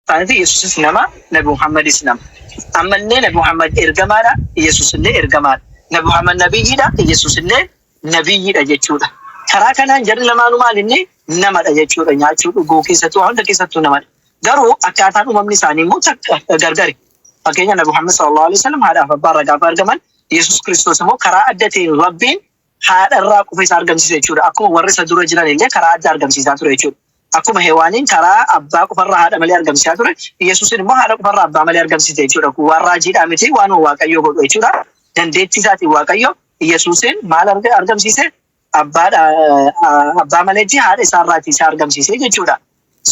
فانت يسوس نما نبي محمد اسلام اما نبي محمد ارجمانا يسوس اللي ارجمان نبي محمد نبي دا يسوس اللي نبي دا جچودا كرا كان جر لما نو مالني نما دا جچودا نياچو غو كيساتو هون كيساتو نما غرو اكاتان امم لساني مو غرغري فكينا نبي محمد صلى الله عليه وسلم هذا فبارك ارجمان يسوع كريستوس مو كرا ادتي ربين هذا الراقو في سارغم سي جچودا اكو ورث دورو جنا لله كرا ادارغم سي ساتو جچودا akkuma heewaniin karaa abbaa qofarraa haadha malee argamsiisaa ture Yesuusin immoo haadha qofarraa abbaa malee argamsiise jechuudha. Waan raajiidhaa miti waan Waaqayyo godhu jechuudha. Dandeettii isaatiin Waaqayyo Yesuusin maal argamsiise abbaa maleetti haadha isaarraatii isa argamsiise jechuudha.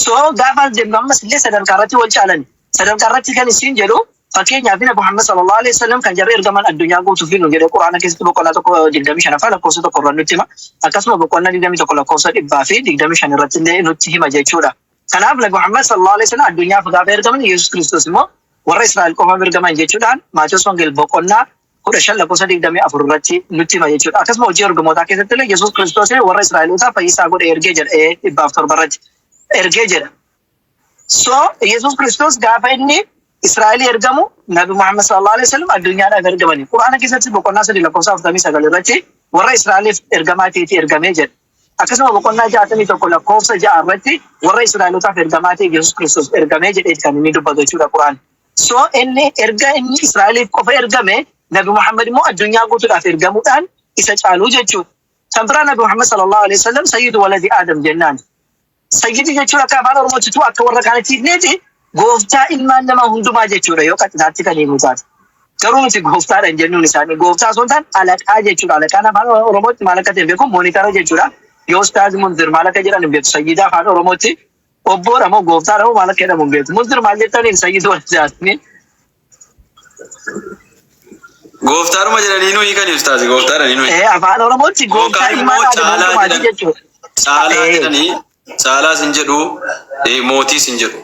So gaafa deemnu ammas illee sadarkaa irratti wal caalan sadarkaa irratti kan isin jedhu fakkeenyaaf Nabi Muhammad sallallahu alaihi wasallam kan jarri ergaman addunyaa guutuuf nu jedhe Quraana keessatti boqonnaa tokko 25 lakkoofsa tokko irratti nutti hima. Akkasuma boqonnaa 21 lakkoofsa 125 irratti illee nutti hima jechuudha. Kanaaf Nabi Muhammad sallallahu alaihi wasallam addunyaaf gaafa ergaman Yesuus Kiristoos immoo warra Israa'el qofa ergaman jechuudhaan Maatiyoos Wangeel boqonnaa 15 lakkoofsa 24 irratti nutti hima jechuudha. Akkasuma hojii ergamootaa keessatti illee Yesuus Kiristoos warra Israa'elootaa fayyisaa godhee ergee jedha 107 irratti ergee jedha. So Yesuus Kiristoos gaafa inni Israa'el ergamu Nabi Muhammad sallallahu alaihi wasallam addunyaadhaaf ergamani. Quraana keessatti boqonnaa 3 lakkoofsa 49 irratti warra Israa'eliif ergamaatii ergamee jedha. Akkasuma boqonnaa 61 lakkoofsa 6 irratti warra Israa'elootaaf ergamaatii Yesuus Kiristoos ergamee jedhee kan inni dubbatu jechuudha Quraana. So inni erga inni Israa'eliif qofa ergame Nabi Muhammad immoo addunyaa guutuudhaaf ergamuudhaan isa caaluu jechuudha. Kan biraa Nabi Muhammad sallallahu alaihi wasallam sayyidu waladi Adam jennaan. Sayyidi jechuun akka afaan Oromootti akka warra kaanitti neeti gooftaa ilmaan namaa hundumaa jechuudha yoo qaxxaatti kan himu taate. Garuu miti gooftaadhaan jennuun isaanii gooftaa osoo hin taane alaqaa jechuudha. Alaqaan afaan Oromootti maal akka ta'e beeku moonitara jechuudha. Yoo Ustaaz Munzir maal akka jedhan hin beeku. Sayyida afaan Oromootti obboodha moo gooftaadha moo maal akka jedhamu hin beeku. Munzir maal jettaniin sayyidu wal jaatanii. Gooftaadhuma jedhanii nuyi kan Ustaaz gooftaadhaan nuyi. Afaan Oromootti gooftaa ilmaan namaa hundumaa jechuudha. Caalaa jedhanii caalaa sin jedhu mootii sin jedhu.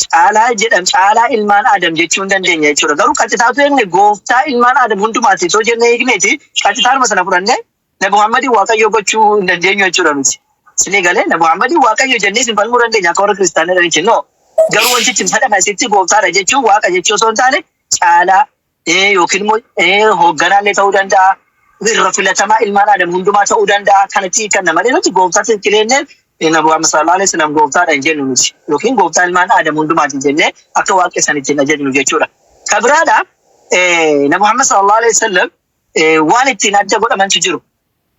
Caalaa jedham caalaa ilmaan Adam jechuun dandeenya jechuudha. Garuu qaxxitaatu inni gooftaa ilmaan Adam hundumaati soo jennee hiikneeti qaxxitaaruma sana fudhannee Nabi Muhammadin Waaqayyo gochuu hin dandeenyu jechuudha nuti. Sinii galee Nabi Muhammadin Waaqayyo jennee sin falmuu dandeenya akka warra kiristaanaa jechuun no. Garuu wantichi sadama isitti gooftaadha jechuun Waaqa jechuu osoo hin taane caalaa yookiin immoo hoogganaallee ta'uu danda'a. Irra filatamaa ilmaan Adam hundumaa ta'uu danda'a. Kanatti kan malee nuti gooftaatti kileenee Nabi Muhammad sallallahu alaihi wasallam gooftaadhaan jennu nuti yookiin gooftaa ilmaan Adam hundumaati jennee akka Waaqa sanitti jennu jechuudha. Kabiraadha Nabi Muhammad sallallahu alaihi wasallam waan ittiin adda godhamantu jiru.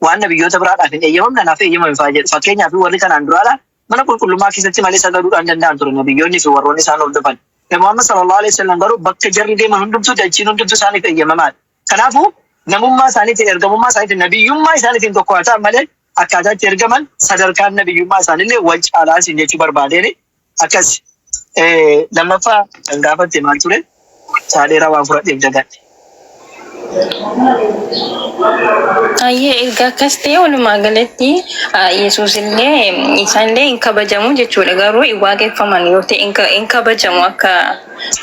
Waan nabiyyoota biraadhaaf hin eeyyamamne naaf eeyyamame fa'aa jedhu. Fakkeenyaaf warri kanaan duraadha mana qulqullummaa keessatti malee sagaduudhaan danda'an ture nabiyyoonni fi warroonni isaan hordofan. Nabi Muhammad sallallahu alaihi wasallam garuu bakka jarri deeman hundumtuu dachiin hundumtuu isaaniif eeyyamamaadha. Kanaafuu namummaa isaaniitiin ergamummaa isaaniitiin nabiyyummaa isaaniitiin tokko haa ta'an malee akkaataa itti ergaman sadarkaan nabiyyummaa isaaniillee wal caalaa isin jechuu barbaadeeni akkas lammaffaa kan gaafatte maal ture saadheeraa waan fudhadheef dagadhe. Ayyee erga akkas ta'e walumaa galatti Yesuus illee isaanillee hin kabajamu jechuudha. Garuu hin waaqeffaman yoo ta'e hin kabajamu akka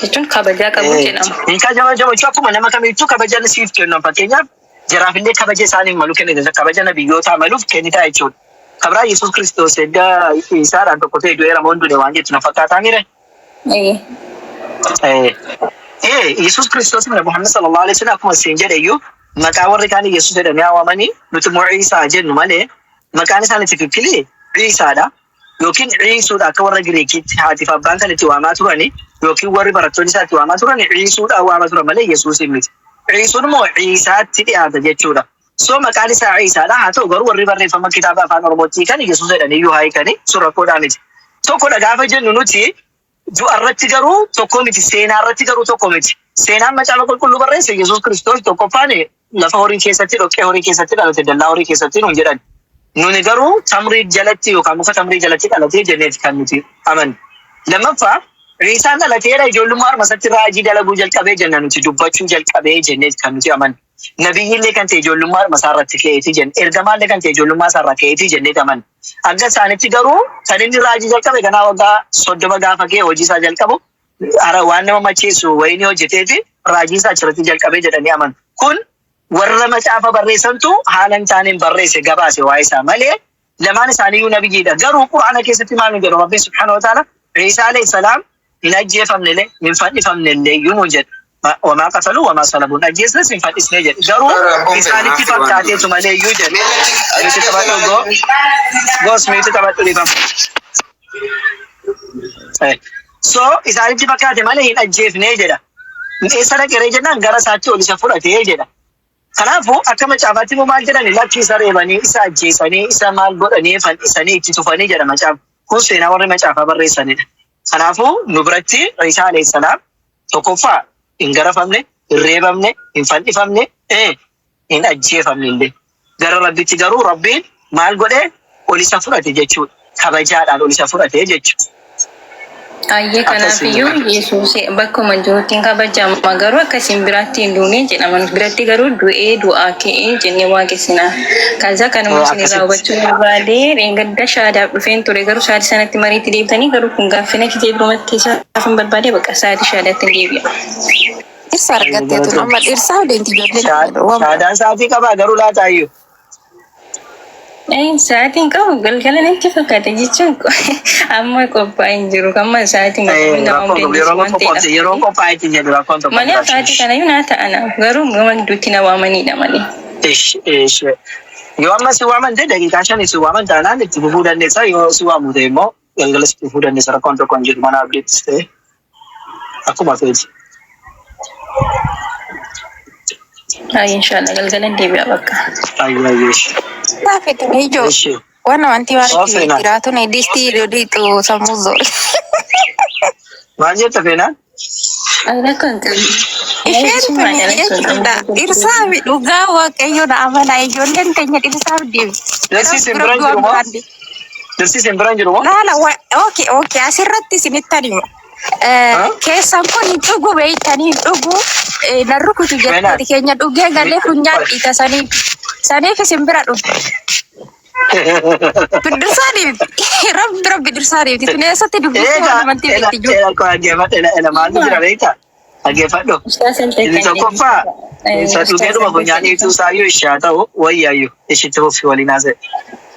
jechuun kabajaa qabu jedhama. Hin kabajamu jechuun akkuma nama kamiiyyuu kabajaan siif kennan fakkeenyaaf jaraafillee kabaja isaaniif malu kennite kabaja nabiyyootaa maluuf kennita jechuudha. Kabraa Yesuus Kiristoos edda isaadhaan tokko ta'e du'eera moo hin duune waan jettu na fakkaataa mire. Yesuus Kiristoos Nabi Muhammad sallallahu alaihi wasallam akkuma isin jedhe iyyuu maqaa warri kaan Yesuus jedhamee waamanii nuti immoo Ciisaa jennu malee maqaan isaanii tikkilee Ciisaadha yookiin Ciisuudha akka warra Giriikiitti haatiif abbaan kan itti waamaa turani yookiin warri barattoonni isaa itti waamaa turani Ciisuudha waamaa turan malee Yesuus miti. Ciisuun immoo Ciisaatti dhiyaata jechuudha. So maqaan isaa Ciisaadha haa ta'u garuu warri barreeffama kitaaba afaan Oromootti kan Yesuus jedhanii iyyuu haayikanii surakoodhaa miti. Tokkodha gaafa jennu nuti du'a irratti garuu tokko miti seenaa irratti garuu tokko miti. Seenaan macaafa qulqulluu barreesse Yesuus Kiristoos tokkoffaan lafa horii keessatti dhoqqee horii keessatti dhalate dallaa horii keessatti nuun jedhan. Nuni garuu tamrii jalatti yookaan muka tamrii jalatti dhalatee jenneeti kan nuti amannu. Lammaffaa Ciisaan dhalateedha ijoollummaa harmasatti raajii dalaguu jalqabee jenna nuti dubbachuu jalqabee jenneeti kan nuti amannu. Nabiyyillee kan ta'e ijoollummaa harmasaa irratti ka'eetii jenne ergamaallee kan ta'e ijoollummaa isaa irraa ka'eetii jenneeti amannu. Akka isaanitti garuu kan inni raajii jalqabe kanaa waggaa 30 gaafa ka'e hojii isaa jalqabu waan nama macheessu wayinii hojjeteeti raajii isaa achirratti jalqabee jedhanii amanu. Kun warra macaafa barreessantu haala hin taaneen barreesse gabaase waa'ee isaa malee lamaan isaaniiyyuu nabiyyiidha. Garuu Qur'aana keessatti maal nu jedhu Rabbi subhaanahu wa ta'ala عيسى عليه السلام ينجي فمن من فن فمن اللي يوجد وما قتلوا وما صلبوا نجيس ناس من فن إسنجد جرو عيسى عليه كفر كاتي ثم لا يوجد أيش تبغى غوس ميت تبغى تقولي فم so عيسى عليه كفر كاتي ما له ينجي في نجدا إيسا لك رجعنا غرا ساتي ولا سفورة تيجدا كنافو أكمل شافاتي مو مال جراني لا كيساري بني إيسا جيساني إيسا مال بورني فن إيساني تشوفاني جرا ما شاف كوسينا ورا ما شافا بريساني كنافو نبرتي عيسى عليه السلام تكوفا إن غرا فمني الريبامني إن فن فمني إن أجي فمني اللي غرا ربي تجارو ربي مال غده ولا سفورة تيجوا كباجار ولا سفورة تيجوا Ayyee kanaafiyyuu Yesuus bakkuma jirutti kabajamu garuu akkasiin biratti hin duune jedhaman biratti garuu du'aa ka'ee jennee waaqessina. Kaza kanuma isin hubachuu barbaadee reengadda shaadaaf dhufeen ture garuu shaadii sanatti mariitti deebitanii garuu kun gaaffina kitee durumatti isaaf hin barbaade bakka sa'aatii shaadaatti deebi'a. Dhirsa argatteetu amma dhirsaa deemti ijoolleen. Shaadaan sa'aatii qabaa garuu laataayyuu. Sa'aatiin qabu galgala natti fakkaata jechuun amma qophaa'ee hin jiru amma sa'aatiin yeroo qophaa'etti jedhu rakkoon tokko malee sa'aatii kana yoo naa ta'ana garuu gama gidduutti na waamanidha malee. Yoo amma si waaman ta'e daqiiqaa shanii si waaman taanaan itti fufuu dandeessa yoo si waamu ta'e immoo galgala si fufuu dandeessa rakkoon tokko hin jiru mana abdiittis ta'e akkuma feeti. Inshallah galgala deebi'a bakka. Saafetu ni ijoo. Wana wanti waan jiraatu ni distii dodiitu sammuu zoore. Maal jetta feenaan? Rakkoon qabu. Isheen jechuudha. Dhirsaa fi dhugaa waaqayyoodha amanaa ijoolleen keenya dhirsaaf deemti. Dirsiisin biraan jiru moo? Dirsiisin biraan jiru moo? Laala okay asirratti isinitti hima. Keessan kun dhugu beeytanii dhugu narrukutu jettati keenya dhugee galee funyaan dhiita saniif isin bira dhufu. Bidirsaaniif rabbi dirsaaniif tuneessatti dubbisuu amantii beekti jiru. Maaltu jira beektaa? Dhaggeeffadhu. Inni tokkoffaa isa dhugee dhuma funyaan ibsuu isaayyuu ishee haa ta'u wayyaayyuu ishitti fufi waliin haasa'e.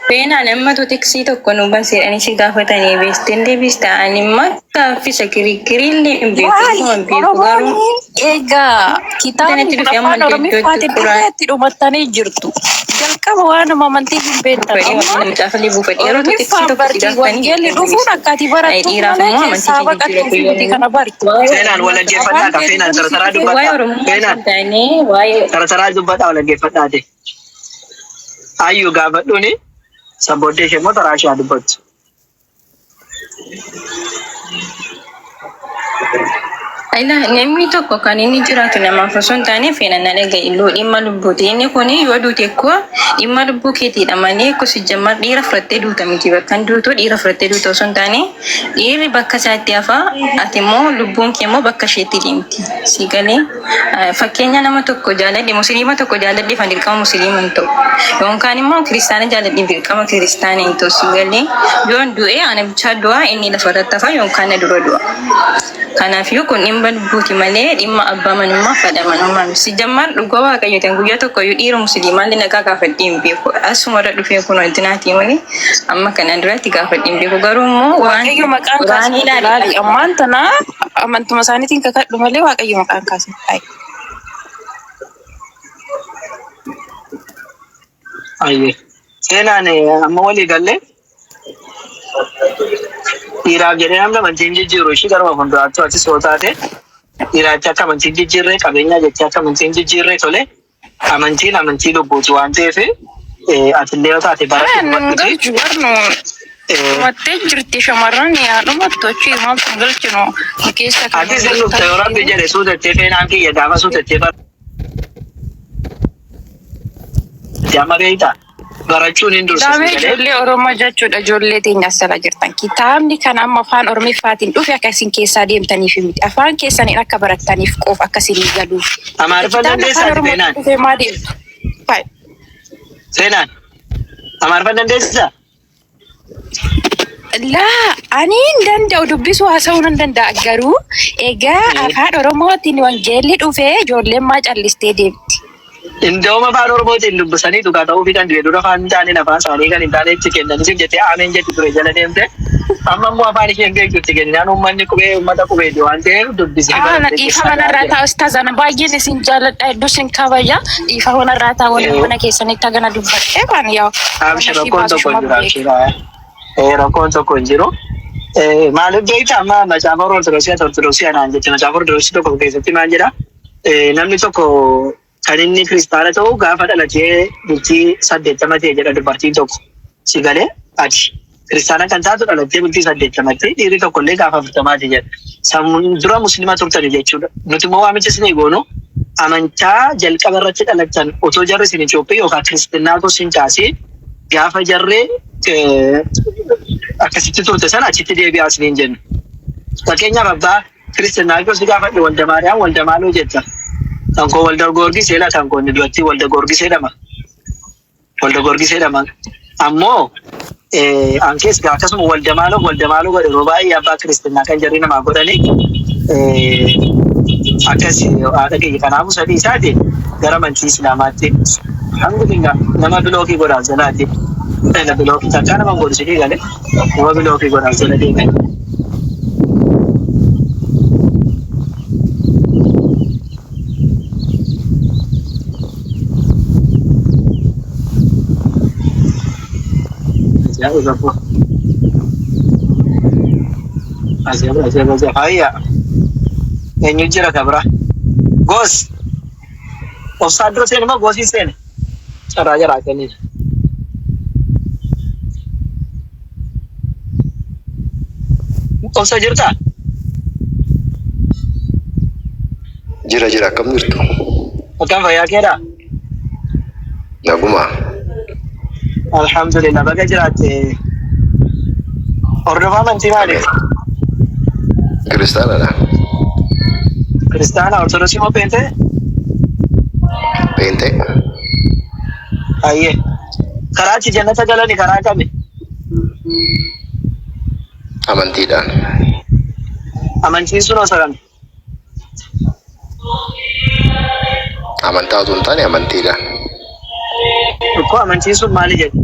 Feenaan ammatu tiksii tokko nu banseedhanii si gaafatanii beesteen deebis ta'anii immoo gaaffisa kiriikiriillee hin beeku garuu. Egaa kitaabni afaan Oromiifaatiin dhufeetti dhumattanii jirtu. Jalqaba waan amantii hin beektan Oromiifaan bartii wangeelli dhufuun akkaatii barattu malee keessaa baqattuu fi kana bartu. Feenaan walaggeeffadhaa ka feenaan tarataraa dubbadhaa. Feenaan tarataraa dubbadhaa walaggeeffadhaa ta'e. Ayyuu gaafadhuuni. Sabboodee ishee immoo taraa ishee dubbattu. Namni tokko kan inni jiraatu namaaf osoo hin taane feenan dhaga'a illuu dhimma lubbuuti. Inni kun yoo duute ekkoo dhimma lubbuu keetiidha malee akkasii jammaa dhiira fudhattee duuta miti bakka hin duutu dhiira fudhattee duuta osoo hin taane dhiirri bakka isaatti hafaa ati immoo lubbuun kee immoo bakka isheetti deemti. Si galee fakkeenya nama tokko jaaladhe musliima tokko jaaladhe fan dirqama musliima hin ta'u yookaan immoo kiristaana jaaladhe dirqama kiristaana hin ta'u. Si galee yoon du'e ana bichaa du'a inni lafa irratti hafa yookaan na dura du'a. Kanaafuu kun dhimma lubbuuti malee dhimma abbaa manummaa fadhamanummaa si jammaan dhugaa waaqayyootaan guyyaa tokko yoo dhiira musliimaan nagaa gaafadhee hin beeku asuma irra dhufee kun wanti naati malee amma kanaan duratti gaafadhee hin beeku garuu immoo waaqayyo maqaan kaasee ilaali ammaan tana amantuma isaaniitiin kakadhu malee waaqayyo maqaan kaasee taa'e. Ayyee seenaan amma walii galee. Dhiiraaf jedhee namni amantiin jijjiiru ishii garuma fuulduraatti achi soo taate dhiiraachi akka amantiin jijjiirree qabeenyaa jecha akka amantiin jijjiirree tole amantii lubbuuti waan ta'eef atillee yoo taate bara Mattee jirti shamarran yaaduma tochi maaltu galchinu keessa kan ati sin dhufte yoo rabbi jedhe suutattee feenaan kiyya gaafa suutattee jaama beeytaa. Barachuun hin dursu. Daawee ijoollee Oromoo jechuudha ijoollee teenya asirra jirtan. Kitaabni kan amma afaan Oromiifaatiin dhufe akkasiin keessaa deemtaniif miti. Afaan keessaniin akka barattaniif qofa akkasiin galuuf. Amaariffaan dandeessaa feenaan? Feenaan Amaariffaan dandeessaa? Laa ani hin danda'u dubbisuu haasa'uu nan danda'a garuu egaa afaan Oromootiin wangeelli dhufee ijoolleen maa callistee deemti. Indooma afaan Oromootiin dubbisanii dhugaa ta'uu fi kan du'e dura afaan taane afaan isaanii kan hin taane itti kennanii jettee ameen jetti ture jala deemte Amma mu afaan isheen beektutti kennaan uummanni qubee uummata qubee diwaante dubbisee Ana dhiifa manarraa ustaazana baay'een isin jaalladha iddoo isin kabajja dhiifa manarraa taa'uun mana keessanitti hagana dubbadhee waan yaa rakkoon tokko hin jiru rakkoon tokko hin jiru maaliif beekta amma macaafa ortodoksii anaan jecha macaafa ortodoksii tokko keessatti maal jedha namni tokko kan inni kiristaana ta'u gaafa dhalatee bultii 80 ta'e jedha dubartiin tokko si galee ati kiristaana kan taatu dhalattee bultii 80 dhiirri tokko illee gaafa 40 jedha dura musliima turtani jechuudha nuti immoo waamicha isin goonu amantaa jalqaba irratti dhalatan otoo jarri isin Itoophiyaa yookaan kiristinnaa osoo hin taasiin gaafa jarree akkasitti turte sana achitti deebi'aa isiniin jennu. Fakkeenyaaf abbaa kiristinnaa gosi gaafa walda maariyaam walda maaloo jetta. Kan koo walda goorgis jedha kan koo inni duratti walda goorgis jedhama. Walda goorgis jedhama. Ammoo ankees akkasuma walda maaloo godhe yeroo baay'ee abbaa kiristinnaa kan jarri namaa godhani akkas haadha keenya kanaafuu sadii isaati gara amantii islaamaatti hangulinga nama bilookii godhaaf jalaatti nama bilookii takkaa nama godhu sidii galee nama bilookii godhaaf jala deegan. Asyik. Ayah. Yang jira kabra. Gos. Offside sen ma gosi sen. Cara aja rakan ini. Offside jirta? Jira kam jirtu. Akam fayya keda? Naguma. Alhamdulillah baga jirate. Ordova manti mali. Kristana lah. Kristana ortodoksi mau pente? Pente. Aye. Karachi jannata galani karaa kami? Amantiidhaan. Amantiin sun osoo kami? Amantaa osoo hin taane amantiidhaan. Ko amantiin sun maali jedhu?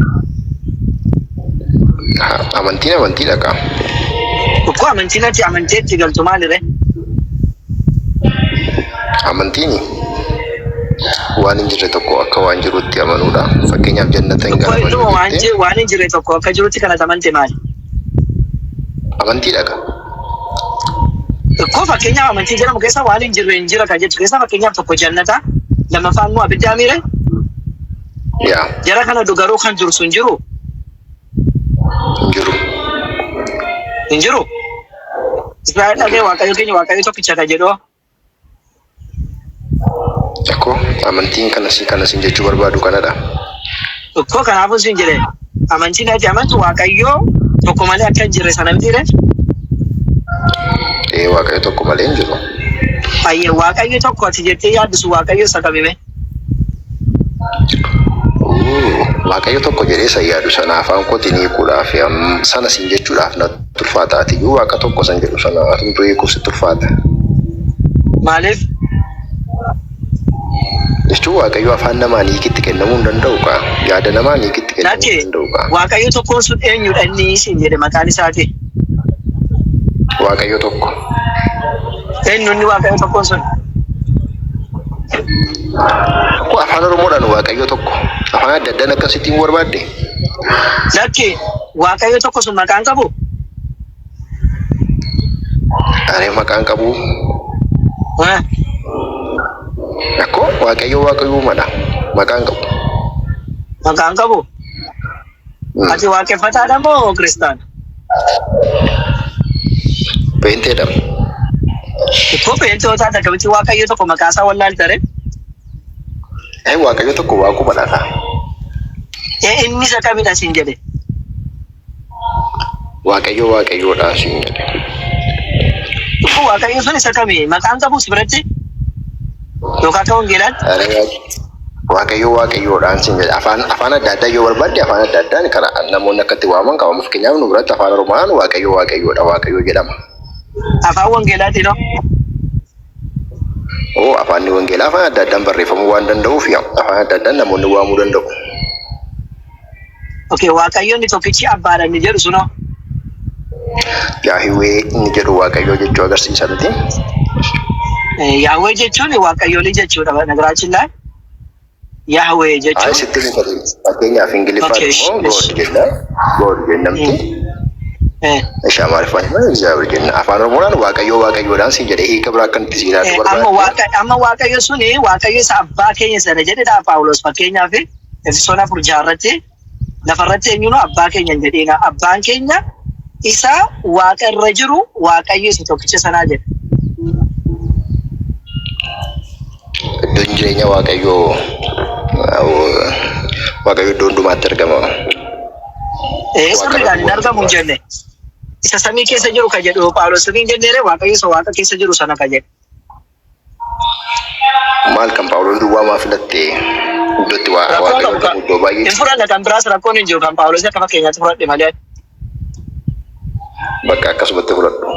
Amantiin amantiidha qaba. Ko amantiin ati amanteetti galtu maalire? Amantiin waan hin jirre tokko akka waan jirutti amanuudha. Fakkeenyaaf jannata hin galamu. Waan hin jirre tokko akka jirutti kana amante maali? Amantiidha qaba. Ko fakkeenyaaf amantii jedhamu keessa waan hin jirre hin jira kan jettu keessa fakkeenyaaf tokko jannata lammaffaan immoo abidda miire? Yaa. Jara kana dhugaruu kan jiru sun jiru? Jiru. Hin jiru? Israa'el dhagee waaqayyo keenya waaqayyo tokkicha kan jedhu. Akkoo amantiin kanas jechuu barbaadu kanadha. Ko kanaafuu sin jedhe amantiin ati amantu waaqayyo tokko malee akka hin jirre sana mitiire? Waaqayyo tokko malee hin jiru. Ayye waaqayyo tokko ati jettee yaaddisu waaqayyo isa kamime? Waaqayyo tokko jedhee isa yaadu sana afaan kootiin hiikuudhaaf sana sin jechuudhaaf na turfaataati. Waaqa tokko san jedhu sana atumtu hiikuuf si turfaata. Maaliif? Jechuun waaqayyo afaan namaan hiikitti kennamuu hin danda'u kaa. Yaada namaan hiikitti kennamuu hin danda'u kaa. Waaqayyo tokkoon sun eenyudha inni isin jedhe maqaan isaati? Waaqayyo tokko. Eenyuun waaqayyo tokkoon sun? Afaan Oromoodhaan waaqayyo tokko. Afaan adda addaan akkasittiin barbaadde. Lakki waaqayyo tokko sun maqaan qabu? Ani maqaan qabu. Akkoo waaqayyo madha. Maqaan qabu. Maqaan qabu? Ati waaqeffataadha moo kiristaana? Peenteedha. Ko peenteetaa akkamitti waaqayyo tokko maqaa isaa wallaaltare? Waaqayyo tokko waaquma dha. Inni isa kamidha siin jedhe? Waaqayyoodha siin jedhe. Waaqayyo sun isa kami? Maqaan qabu si biratti? Yookaan akka wangeelaatti? Waaqayyoodhaan siin jedhe. Afaan adda addaa yoo barbaadde afaan adda addaan karaa namoonni akkatti waaman qabamu. Fakkeenyaaf nu biratti afaan Oromoodhaan waaqayyo jedhama. Afaan wangeelaatti noo? Afaan wangeelaa afaan adda addaan barreeffamuu waan danda'uuf afaan adda addaan namoonni waamuu danda'u. Okay, waaqayyoon tokkichi abbaadha inni jedhu sunoo? Yaahwee inni jedhu waaqayyoo jechuu agarsiisa miti. Yahweh jechuun waaqayyoolii jechuudha nagaraachin laa. Yahweh jechuun. Ay sitti mufate fakkeenyaaf Ingiliffaan immoo God jenna. God jennamti. Isha Amaariffaan immoo እግዚአብሔር jenna. Afaan Oromoodhaan waaqayyoodhaan siin jedhee hiika biraa akkanatti siin yaadu barbaada. Amma waaqayyo suni waaqayyo isa abbaa keenya sana jedhedha Phaawulos fakkeenyaaf Efesoon 4 irratti lafarratti eenyuun abbaa keenya jedheena abbaan keenya isa waaqa irra jiru waaqayyo isa tokkicha sanaa jedha. Iddoon jireenya waaqayyoo iddoo hundumaatti argama. Sirriidhaan hin argamu hin jenne. Isa samii keessa jiru ka jedhu Phaawulos hin jenneere waaqayyo isa waaqa keessa jiru sana ka jedhu. Maal kan Phaawulos duwwaa maa filattee iddootti waaqayyo iddoo baay'ee. Hin fudhanne kan biraas rakkoon hin jiru kan Phaawulos akka fakkeenyaatti fudhadhe malee. Bakka akkasumatti fudhadhu.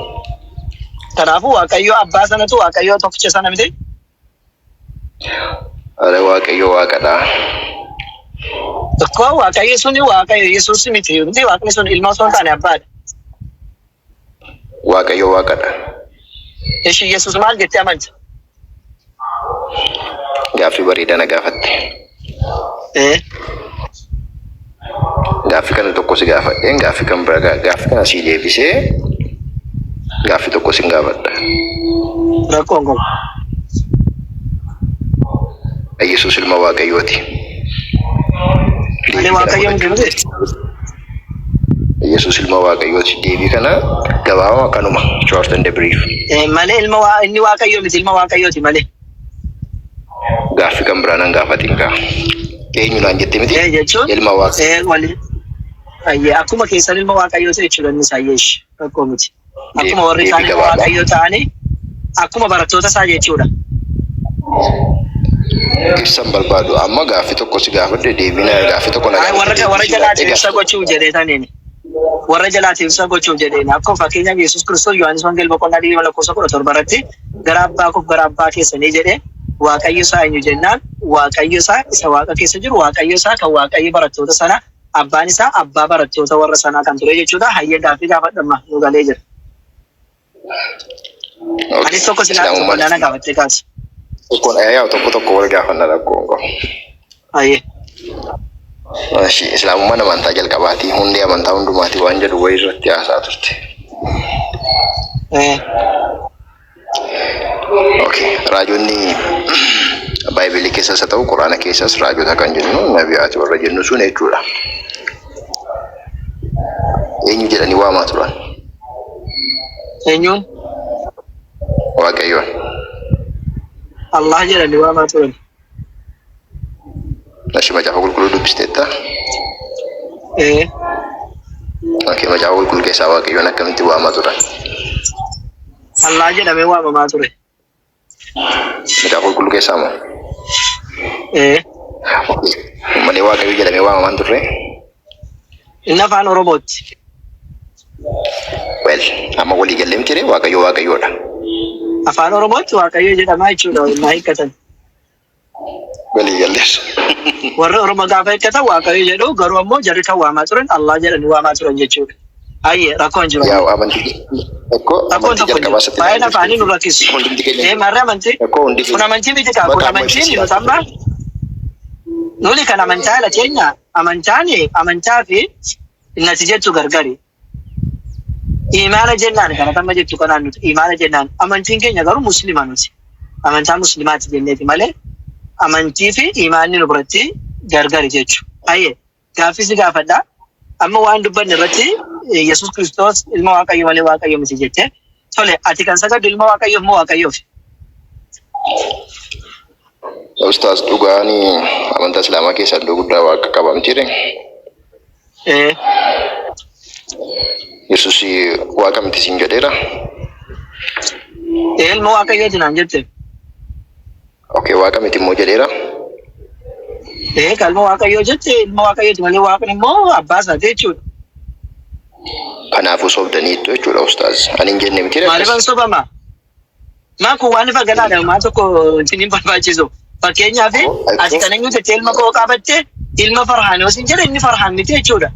Kanaafuu waaqayyo abbaa sanatu waaqayyo tokkicha sana miti. Are waaqayyo waaqadha. Tokko waaqayyo suni waaqayyo Yesuus miti. Miti waaqni sun ilma osoo hin taane abbaadha. Waaqayyo waaqadha. Eshi Yesuus maal jettee amanta? Gaaffii bareedaa na gaafatte. Gaaffii kana tokko si gaafadheen gaaffii kan bira gaaffii kana si deebisee gaaffii tokko si gaafadha. Rakkoon kun. Yesuus ilma waaqayyooti. Malee waaqayyo miti. Yesuus ilma waaqayyooti. Deebii kana gabaabaa kanuma short and brief. Malee inni waaqayyo miti ilma waaqayyooti malee. Gaaffii kan biraa nan gaafatiin kaa. Eenyuudhaan jettee miti? Ilma waaqayyooti. Akkuma keessan ilma waaqayyooti jechuudha inni saayyeesh rakkoo miti. Akkuma warri isaan ilma waaqayyoo ta'anii akkuma barattoota isaa jechuudha. Ibsan barbaadu amma gaaffii tokko si gaafadhe deebina gaaffii tokko na gaafadhe. Warra jalaatiif ibsa gochuu jedheetaniin. Warra jalaatiif ibsa gochuu jedheen akkuma fakkeenyaaf Yesuus Kiristoos Yohaannis Wangeelaa boqonnaa 2:17 irratti gara abbaa koof gara abbaa keessanii jedhee waaqayyo isaa eenyu jennaan waaqayyo isaa isa waaqa keessa jiru waaqayyo isaa kan waaqayyo barattoota sana abbaan isaa abbaa barattoota warra sanaa kan ture jechuudha. Hayyee gaaffii gaafadhamma nu galee jira. Anis tokko silaa gaafattee kaasa. Tokko wal gaafanna rakkoo. Hayyee. Islaamummaan amantaa jalqabaati. Hundee amantaa hundumaati waan jedhu wayii irratti haasaa turte. Raajonni Baayibelii keessas haa ta'u Quraana keessas raajota kan jennu nabiyaati warra jennu sun jechuudha. Eenyu jedhanii waamaa turan? Eenyuun? Waaqayyoon. Allah jedhanii waamaa turan. Nashi macaafa qulqulluu dubbisteetta? Macaafa qulqulluu keessaa waaqayyoon akkamitti waamaa turan? Allah jedhamee waamamaa ture. Macaafa qulqulluu keessaa moo? Malee waaqayyo jedhamee waamamaan turre? Inni afaan Oromooti. Amma walii gallee miti waaqayyo waaqayyoodha. Afaan Oromootti waaqayyo jedhamaa jechuudha na hiikkatan. Walii gallees. Warra Oromoo gaafa hiikkatan waaqayyo jedhu garuu ammoo jarri kan waamaa turan Allah jedhanii waamaa turan jechuudha. Hayyee rakkoon jiru. Yaa amantii tokko baay'een afaanii nu rakkisu. Marri amantii kun amantii miti kaa kun amantiin nuti amma nuni kan amantaa dha keenya amantaa fi innati jettu gargari. Imaana jennaan kana tamma jettu kanaan nuti imaana jennaan amantiin keenya garuu muslima nuti amantaa muslimaati jenneeti malee amantii fi imaanni nu biratti gargari jechuudha. Hayyee gaaffii si gaafadhaa amma waan dubbanne irratti Yesuus Kiristoos ilma waaqayyo malee waaqayyo miti jettee tole ati kan sagadu ilma waaqayyoof moo waaqayyoof? Ustaas dhugaanii amantaa Islaamaa keessaa iddoo guddaa waaqa qaba miti jedhe. Yesuus waaqa miti siin jedheera. Ilma waaqayyooti naan jette. Waaqa miti immoo jedheera. Ilma waaqayyoo jette ilma waaqayyooti malee waaqni immoo abbaa isaati jechuudha. Kanaafuu sobdaniitu jechuudha ustaas. Ani hin jenne miti. Maaliifan sobama? Maa kun waan ifa galaadha maa tokko hin barbaachisu. Fakkeenyaaf ati kan eenyu jettee ilma koo qabatte ilma Farhaan yoo sin jedhe inni Farhaan miti jechuudha.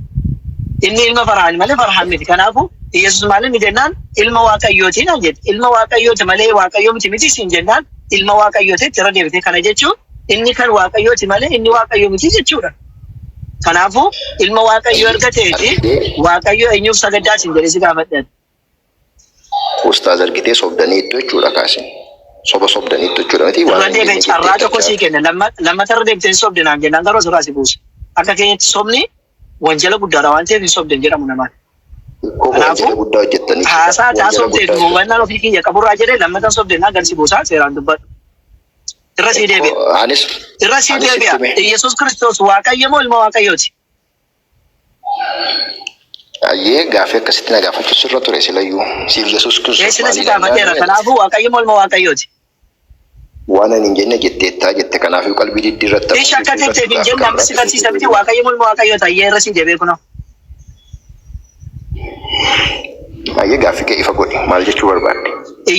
Inni ilma Farhaan malee Farhaan miti. Kanaafuu Yesus maaliin jennaan ilma waaqayyooti naan jedhe. Ilma waaqayyooti malee waaqayyoo miti siin jennaan ilma waaqayyooti irra deebitee kana jechuun inni kan waaqayyooti malee inni waaqayyoo miti jechuudha. Kanaafuu ilma waaqayyoo erga ta'eeti waaqayyoo eenyuuf sagadaa siin jedhee si gaafadhan. Ustaaz argitee sobdanii iddoo jechuudha kaasin. Sobdanii iddoo jechuudha miti. Irra deebiin carraa tokko sii kenna lammatarra deebitee sobdinaan jennaan garuu asirraa si buusa. Akka keenyatti sobni wanjala guddaadha waan ta'eef hin sobdan jedhamu namaan. Kanaafuu haasaa taasofteef hubannaan ofii kiyya qaburraa jedhee lammatan sobdannaa garsi buusaa seeraan dubbadhu. Irra sii deebi'a. Irra sii deebi'a. Yesus Kiristoos waaqayyo moo ilma waaqayyooti? Ayyee gaaffii akkasitti na gaafachuu sirra ture silayyuu. Siif Yesus Kiristoos. Sila si gaafateera. Kanaafuu waaqayyo moo ilma waaqayyooti? Waan ani hin jenne jetteettaa jette kanaafuu qalbii diddiirratti. Ishi akka jetteef hin jenne amma si barsiisa miti waaqayyo moo ilma waaqayyoota ayyee irra sii deebi'e kunoo. Ayyee gaaffii kee ifa godhi maal jechuu barbaadde?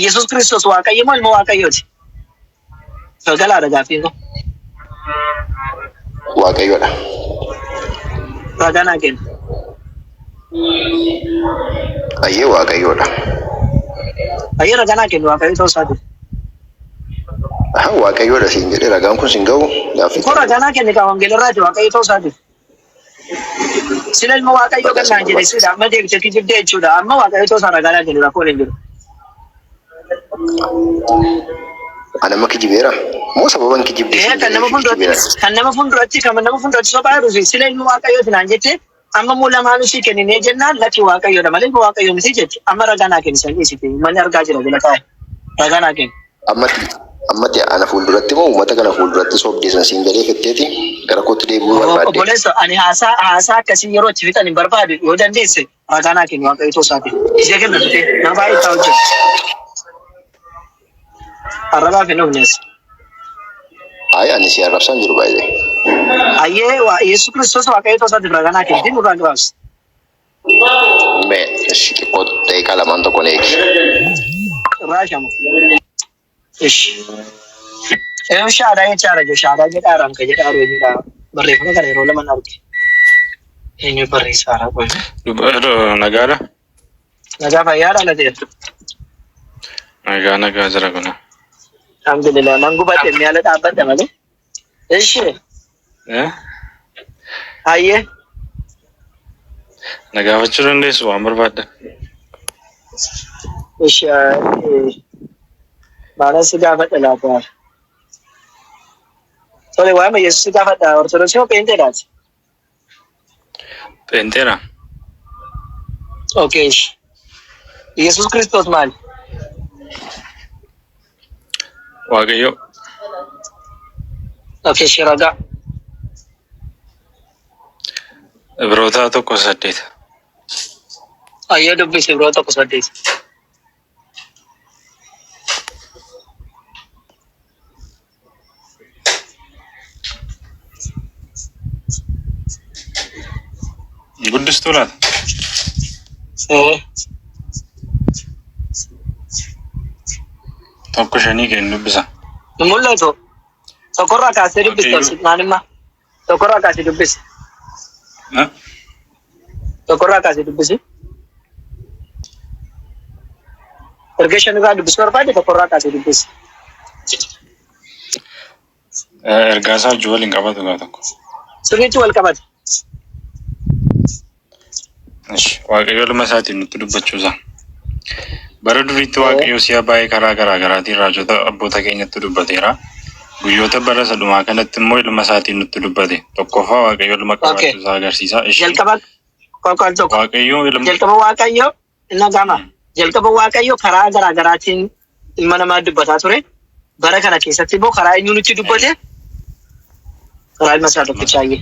Yesus Kiristoos waaqayyo moo ilma waaqayyooti? Galaadha gaaffiin kun. Waaqayyoodha. Ragaa naa kennu. Ayyee waaqayyoodha. Ayyee ragaa naa kennu waaqayyo ta'uu isaati. Waaqayyoodha siin jedhee ragaan kun siin ga'u gaaffii. Kun ragaa naa kenni kaa wangeelarraati waaqayyo ta'uu isaati. Sila ilma waaqayyoo kan naan jedhe sila amma deebitee kijibdee jechuudha. Amma waaqayyo ta'uu isaa ragaa naa kennu rakkoon hin jiru. Anama kijibeera moo sababan kijibdee? Kan nama fuulduratti sobaa dhufi sila ilma waaqayyooti naan jette amma muu lamaanuu sii kenninee jennaan lakki waaqayyoodha malee ilma waaqayyoo miti jette amma ragaa naa kenni san dhiisite manni argaa jira jala taa'e ragaa naa kenni. Ammatti ana fuulduratti moo uummata kana fuulduratti sobdeessan siin galee fetteeti gara kootti deebi'uu barbaadde? Obboleessa ani haasaa akkasii yeroo itti fixan hin barbaadu yoo dandeesse ragaa naa kenni waaqayyo ta'uu isaati. Ishee kenna fite nama baay'ee ta'u jira. Arrabaa fi nuufnes. Ani si arrabsaan jiru baay'ee. Ayyee Yesus Kiristoos waaqayyo ta'uu isaatiif ragaa naa kenni nurraa gabaabsi. Mee xiqqoo daqiiqaa lamaan tokko eegi. Irraa shamu. Ishi. Shaadaa jechaadha je shaadaa jedhaa ramka jedhaa roojidhaa barreeffama kana yeroo lama arge. Eenyu barreessaa raa qoy. Nagaadha. Nagaa fayyaadha lateera. Nagaa jira kuna. Alhamdulillah nan gubadhe miala dhaabbadha malee. Ishi. Ayyee. Nagaafachuu dandeessu waan barbaadda. Ishi. Maana si gaafadha laata. Tole waama Yesus si gaafadha ortodoksii moo peenteedhaati? Peenteedha. Okay. Yesus Kiristoos maali? Waaqayyo. Okay, shiragaa. Ibrootaa 1:8. Ayyee dubbisi Ibroota 1:8. Guddistuu laata? Tokko shanii kennu dubbisa. Mul'atu. Tokkorraa kaasee dubbisi naanimmaa. Tokkorraa kaasee dubbisi. Tokkorraa kaasee dubbisi. Erga shanirraa dubbisuu barbaade tokkorraa kaasee dubbisi. Ergaa isaa wajjin waliin qabatu gaa tokko. Sirriitti wal qabata. Waaqayyo ilma isaatiin nutti dubbachuusaa. Bara duriitti waaqayyo si'a baay'ee karaa garaa garaatiin raajota abboota keenyatti dubbateera. Guyyoota bara sadumaa kanatti immoo ilma isaatiin nutti dubbate. Tokkoffaa waaqayyo ilma qabaachuusaa agarsiisa. Jalqaba qoqqoon tokko. Waaqayyo jalqaba waaqayyo inni gama. Jalqaba waaqayyo karaa garaa garaatiin ilma namaa dubbataa ture. Bara kana keessatti immoo karaa eenyu nutti dubbate? Karaa ilma isaa tokkichaayyee.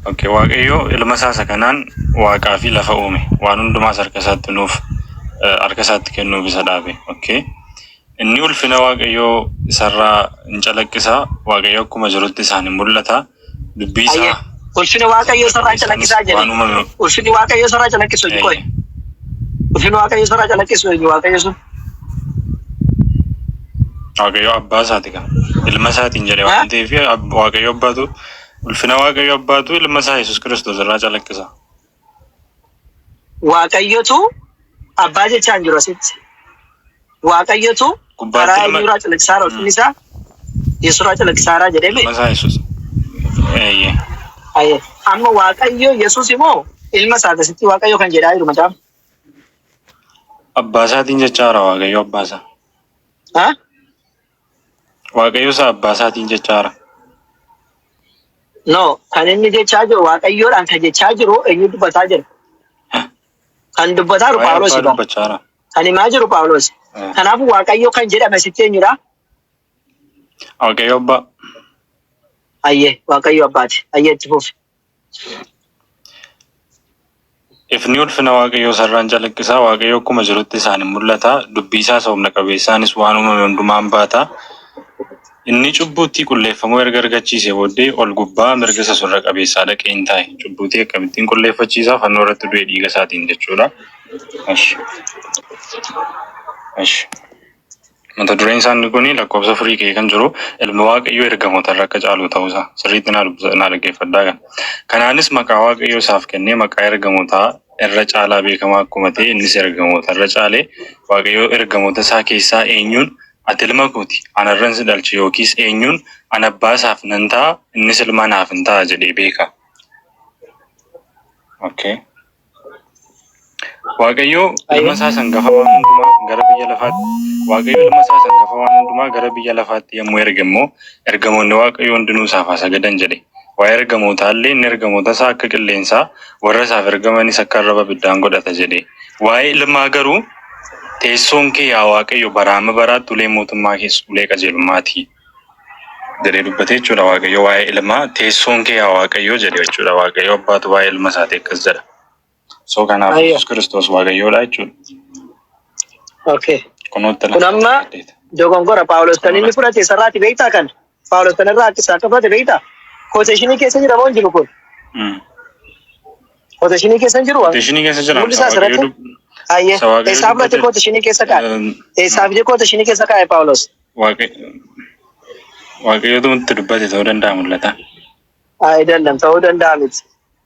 Okay, waaqayyo ilma isaa kanaan waaqaa fi lafa uume. Waan hundumaas harka isaatti kennuuf isa dhaabe. Okay. Inni ulfina waaqayyo isarraa hin calaqqisaa. Waaqayyo akkuma jirutti isaan mul'ata. Dubbii isaa ulfina waaqayyo isarraa calaqqisaa jedhe. Ulfina waaqayyo isarraa calaqqisu qoy. Ulfina waaqayyo isarraa calaqqisu waaqayyo sun. Waaqayyo abbaa isaati kan. Ilma isaatiin jedhe waan ta'eef waaqayyo abbaatu ulfina waaqayyo abbaatu ilma isaa Yesus Kiristoos irraa calaqqisa. waaqayyotu abbaa jechaan jiru asitti. Waaqayyotu karaa eenyuuraa calaqqisaara ulfinni isaa Yesuuraa calaqqisaaraa jedhame. Masaa Yesuus. Amma waaqayyo Yesuus immoo ilma isaa asitti waaqayyo kan jedhaa jiru macaafa. Abbaa isaatiin jechaara waaqayyo abbaa isaa. Waaqayyo isaa abbaa isaatiin jechaara. No, kan inni jechaa jiru waaqayyoodhaan kan jechaa jiru eenyu dubbataa jira. Kan dubbataa jiru Phaawulos dha. Kan himaa jiru Phaawulos. Kanaafuu waaqayyo kan jedhame asitti eenyudha? Waaqayyo abbaa. Ayyee waaqayyo abbaati. Ayyee itti fufi. Ifni ulfina waaqayyoo sarraan calaqqisaa waaqayyo akkuma jirutti isaanin mul'ata. Dubbii isaa humna qabeessaanis waan uumame hundumaan baata. Inni cubbuutti qulleeffamuu erga argachiisee booddee ol gubbaa mirga isa surra qabeessaa dhaqee hin taa'e. Cubbuutti akkamittiin qulleeffachiisaa fannoo irratti du'e dhiiga isaatiin jechuudha. Mata dureen isaanii kun lakkoofsa furii kee kan jiru ilma waaqayyoo ergamoota irra akka caalu ta'uusaa sirriitti naa dhaggeeffadhaa kan. Kanaanis maqaa waaqayyoo isaaf kennee maqaa ergamootaa irra caalaa beekamaa akkuma ta'e innis ergamoota irra caalee waaqayyoo ergamoota isaa keessaa eenyuun ati ilma kooti anarran si dhalche yookiis eenyuun an abbaa isaaf nan ta'a innis ilma naaf hin ta'a jedhee beeka. Waaqayyo ilma isaa sangafa waan hundumaa gara biyya lafaatti Waaqayyo ilma isaa sangafa waan hundumaa gara biyya lafaatti yommuu erge immoo ergamoonni Waaqayyo hundinuu isaaf haa sagadan jedhe. Waa'ee ergamootaa illee inni ergamoota isaa akka qilleensaa warra isaaf ergamanis akka arraba biddaan godhata jedhe. Waa'ee ilmaa garuu teessoon kee yaa Waaqayyo baraa amma baraatti ulee mootummaa keessa ulee qajeelummaati jedhee dubbatee jechuudha. Waaqayyo waa'ee ilmaa teessoon kee yaa Waaqayyo jedhe jechuudha. Waaqayyo abbaatu waa'ee ilma isaatii akkas jedha. So kanaaf Yesuus Kiristoos waaqayyoodha jechuudha. Kun amma dogongora Phaawulos kan inni fudhate sarraati beektaa kan Phaawulos kan irraa akka isaa fudhate beektaa? Kooteeshinii keessa jira moo hin jiru kun? Kooteeshinii keessa hin jiru? Kooteeshinii keessa jira. Mul'isaa asirratti? Ayyee. Eessaaf fudhate kooteeshinii keessa kaa'e? Eessaaf je kooteeshinii keessa kaa'e Phaawulos? Waaqayyootu nutti dubbate ta'uu danda'a mul'ata. Ayidallam ta'uu danda'a miti.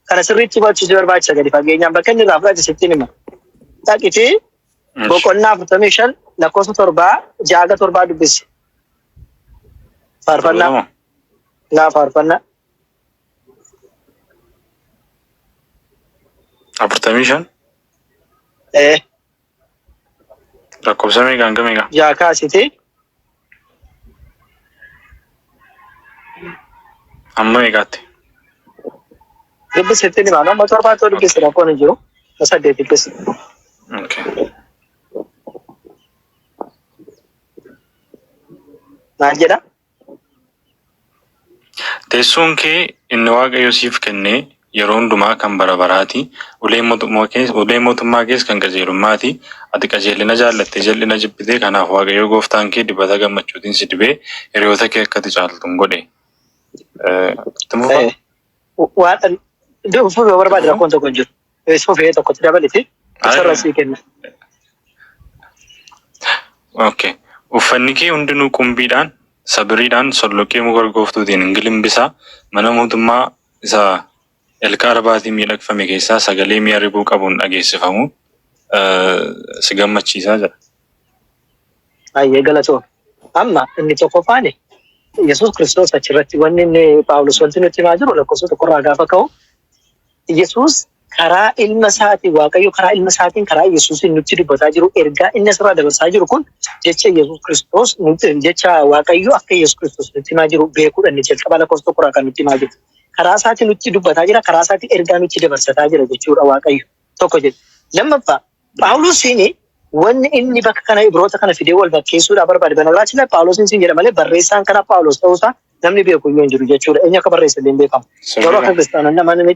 Kana sirriitti hubachiisuu barbaachisa gadi fageenyaan bakka inni irraa fudhate sittiin hima. Dhaqitii boqonnaa 45 lakkoofsa 7 dubbisi. Faarfannaa. Laa faarfannaa. 45? Lakkoofsa meeqa hanga meeqa? 6 kaasiti. Amma meeqaatti? Dubbisi sittiin hima. Amma 7 dubbisi rakkoon hin jiru. 8 dubbisi. Maal jedha? Teessoon kee inni Waaqayyo siif kennee yeroo hundumaa kan bara baraati. Ulee mootummaa kees kan qajeelummaati. Ati qajeelina jaallattee jal'ina jibbitee kanaaf Waaqayyo gooftaan kee dibata gammachuutiin si dibee hiriyoota kee akka ati caaltuun godhe. Waan fuudhuu barbaade rakkoon tokko hin jiru. Fuudhee tokkotti dabaliti. Isarra sii kenna. Uffanni kee hundinuu qumbiidhaan sabiriidhaan solloqee muka urgooftuutiin hin gilimbisaa mana mootummaa isa ilka arbaatiin miidhagfame keessaa sagalee mi'a ribuu qabuun dhageessifamu si gammachiisaa jira. Ayyee galatoo. Amma inni tokkoffaani Yesuus Kiristoos achirratti wanni inni Phaawulos wanti nutti himaa jiru lakkoofsa tokkorraa gaafa ka'u Yesuus karaa ilma isaatiin Waaqayyo karaa ilma isaatiin karaa Yesuusin nutti dubbataa jiru ergaa inni asirraa dabarsaa jiru kun jecha Yesuus Kiristoos nutti jecha Waaqayyo akka Yesuus Kiristoos nutti himaa jiru beekuudha inni jalqaba lakkoofsa tokkorraa kan nutti himaa jiru. Karaa isaatiin nutti dubbataa jira karaa isaatiin ergaa nutti dabarsataa jira jechuudha Waaqayyo tokko jedhe. Lammaffaa Phaawulosiin wanni inni bakka kana Ibroota kana fidee wal bakkeessuudhaaf barbaade banarraachi la Phaawulosiin siin jedha malee barreessaan kana Phaawulos ta'uusaa namni beeku iyyuu hin jiru jechuudha. Inni akka barreesse illee hin beekamu. Garuu akka kiristaanonni namoonni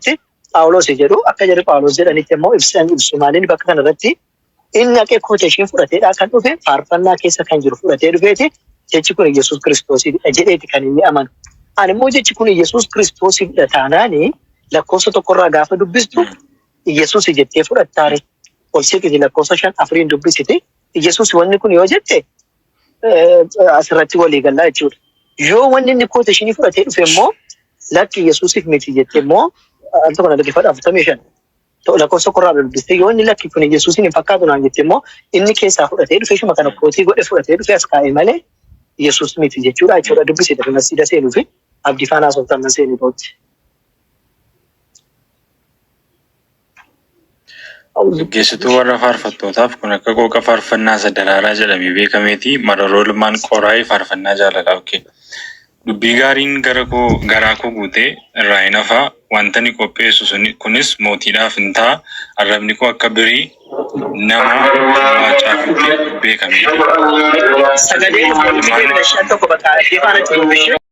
Phaawulos jedhu akka jedhu Phaawulos jedhanitti immoo ibsu maaliin bakka kanarratti inni akka kooteeshin fudhateedhaa kan dhufe faarfannaa keessa kan jiru fudhatee dhufeeti jechi kun Yesuus Kiristoosidha jedheeti kan inni amanu. Ani immoo jechi kun Yesuus Kiristoosidha taanaani lakkoofsa tokkorraa gaafa dubbistu Yesuus jettee fudhattaare ol siqiti lakkoofsa 5 dubbisiti Yesuus wanni kun yoo jette asirratti walii gallaa jechuudha. Yoo wanni inni kooteeshinii fudhatee dhufe immoo lakki Yesuusiif miti jettee immoo al tokko na dhaggeeffadha 45. lakkoofsa qorraa dubbistee yoo inni lakki kun Yesuusin hin fakkaatu naan jettee immoo inni keessaa fudhatee dhufee shuma kana kootii godhe fudhatee dhufee as kaa'e malee Yesuus miti jechuudha jechuudha dubbisee dhabe masjiida seenuu fi abdii faanaa sooftan seenuu ta'utti. Geessituu warra faarfattootaaf kun akka qooqa faarfannaa sadaraaraa jedhamee beekameeti mararoo ilmaan qoraa'ee faarfannaa jaalalaa. Dubbii gaariin garaa koo guutee irraa hin hafaa wanta ni qopheessu kunis mootiidhaaf hin ta'a arrabni koo akka birii nama waacaaf beekameeti. Sagalee tokko bakka adii faana jiru